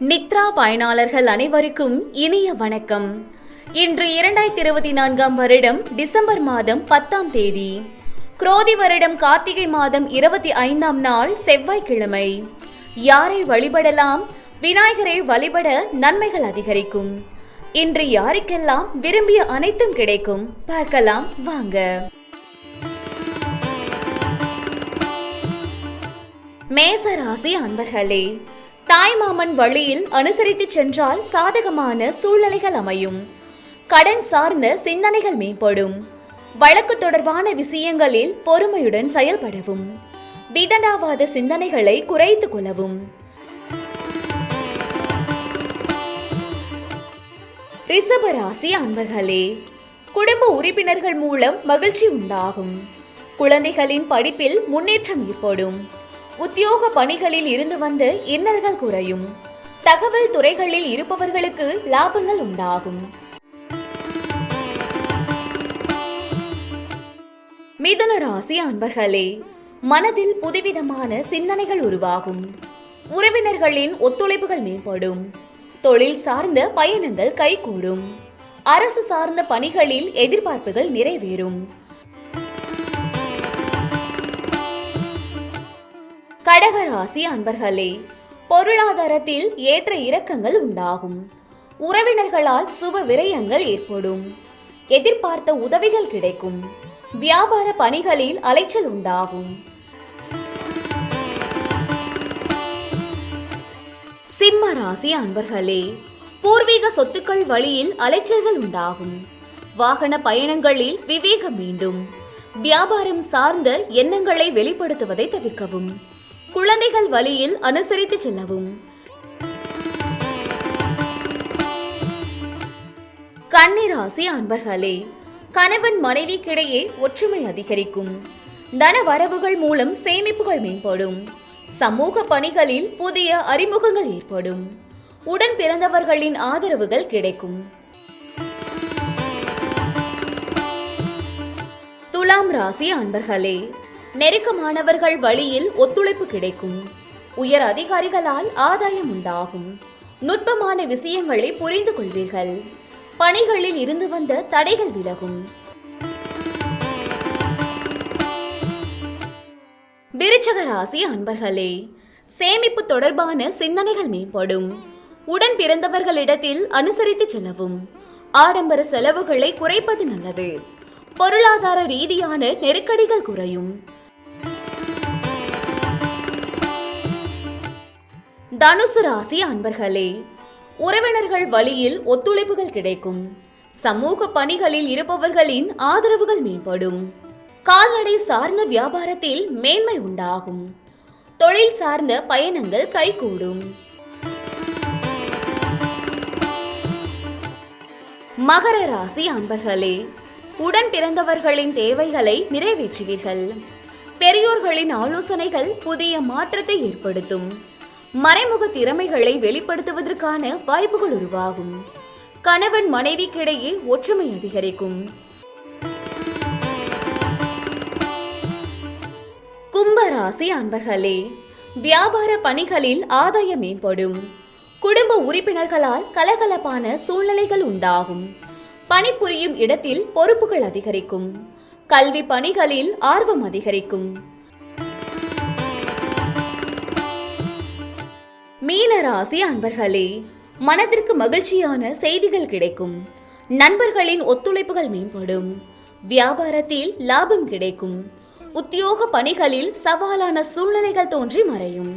நித்ரா பயனாளர்கள் அனைவருக்கும் இனிய வணக்கம். இன்று 2024 வருடம் டிசம்பர் மாதம் 10ஆம் தேதி, குரோதி வருடம் கார்த்திகை மாதம் 25ஆம் நாள் செவ்வாய்க்கிழமை. யாரை வழிபடலாம்? விநாயகரை வழிபட நன்மைகள் அதிகரிக்கும். இன்று யாருக்கெல்லாம் விரும்பிய அனைத்தும் கிடைக்கும்? பார்க்கலாம் வாங்க. மேச ராசி அன்பர்களே, தாய்மாமன் வழியில் அனுசரித்து சென்றால் சாதகமான சூழ்நிலைகள் அமையும். கடன் சார்ந்த சிந்தனைகள் மேம்படும். வழக்கு தொடர்பான விஷயங்களில் பொறுமையுடன் செயல்படவும். விதண்டாவாத சிந்தனைகளை குறைத்துக் கொள்ளவும். ரிஷப ராசி அன்பர்களே, குடும்ப உறுப்பினர்கள் மூலம் மகிழ்ச்சி உண்டாகும். குழந்தைகளின் படிப்பில் முன்னேற்றம் ஏற்படும். உத்தியோக பணிகளில் இருந்து வந்த இன்னல்கள் குறையும். தகவல் துறைகளில் இருப்பவர்களுக்கு லாபங்கள் உண்டாகும். மிதுன ராசி அன்பர்களே, மனதில் புதுவிதமான சிந்தனைகள் உருவாகும். உறவினர்களின் ஒத்துழைப்புகள் மேம்படும். தொழில் சார்ந்த பயணங்கள் கைகூடும். அரசு சார்ந்த பணிகளில் எதிர்பார்ப்புகள் நிறைவேறும். கடகராசி அன்பர்களே, பொருளாதாரத்தில் ஏற்ற இறக்கங்கள் உண்டாகும். உறவினர்களால் சுப விரயங்கள் ஏற்படும். எதிர்பார்த்த உதவிகள் கிடைக்கும். வியாபார பணிகளில் அலைச்சல் உண்டாகும். சிம்ம ராசி அன்பர்களே, பூர்வீக சொத்துக்கள் வழியில் அலைச்சல்கள் உண்டாகும். வாகன பயணங்களில் விவேகம் வேண்டும். வியாபாரம் சார்ந்த எண்ணங்களை வெளிப்படுத்துவதை தவிர்க்கவும். குழந்தைகள் வழியில் அனுசரித்து செல்லவும். கன்னிராசி அன்பர்களே, கணவன் மனைவிக்கிடையே ஒற்றுமை அதிகரிக்கும். தன வரவுகள் மூலம் சேமிப்புகள் மேம்படும். சமூக பணிகளில் புதிய அறிமுகங்கள் ஏற்படும். உடன் பிறந்தவர்களின் ஆதரவுகள் கிடைக்கும். துலாம் ராசி அன்பர்களே, நெருக்கமானவர்கள் வழியில் ஒத்துழைப்பு கிடைக்கும். உயர் அதிகாரிகளால் ஆதாயம் உண்டாகும். நுட்பமான விஷயங்களை புரிந்து கொள்வீர்கள். பணிகளில் இருந்து வந்த தடைகள் விலகும். விருச்சிக ராசி அன்பர்களே, சேமிப்பு தொடர்பான சிந்தனைகள் மேம்படும். உடன் பிறந்தவர்களிடத்தில் அனுசரித்து செல்லவும். ஆடம்பர செலவுகளை குறைப்பது நல்லது. பொருளாதார ரீதியான நெருக்கடிகள் குறையும். தனுசு ராசி அன்பர்களே, உறவினர்கள் வழியில் ஒத்துழைப்புகள் கிடைக்கும். சமூக பணிகளில் இருப்பவர்களின் ஆதரவுகள் மேம்படும். கால்நடை சார்ந்த வியாபாரத்தில் மேன்மை உண்டாகும். தொழில் சார்ந்த பயணங்கள் கைகூடும். மகர ராசி அன்பர்களே, உடன் பிறந்தவர்களின் தேவைகளை நிறைவேற்றுவீர்கள். பெரியோர்களின் ஆலோசனைகள் புதிய மாற்றத்தை ஏற்படுத்தும். மறைமுக திறமைகளை வெளிப்படுத்துவதற்கான வாய்ப்புகள் உருவாகும். கணவன் மனைவிக்கிடையே ஒற்றுமை அதிகரிக்கும். கும்பராசி அன்பர்களே, வியாபார பணிகளில் ஆதாயம் மேம்படும். குடும்ப உறுப்பினர்களால் கலகலப்பான சூழ்நிலைகள் உண்டாகும். பணிபுரியும் இடத்தில் பொறுப்புகள் அதிகரிக்கும். கல்வி பணிகளில் ஆர்வம் அதிகரிக்கும். மீனராசி அன்பர்களே, மனதிற்கு மகிழ்ச்சியான செய்திகள் கிடைக்கும். நண்பர்களின் ஒத்துழைப்புகள் மேம்படும். வியாபாரத்தில் லாபம் கிடைக்கும். உத்தியோக பணிகளில் சவாலான சூழ்நிலைகள் தோன்றி மறையும்.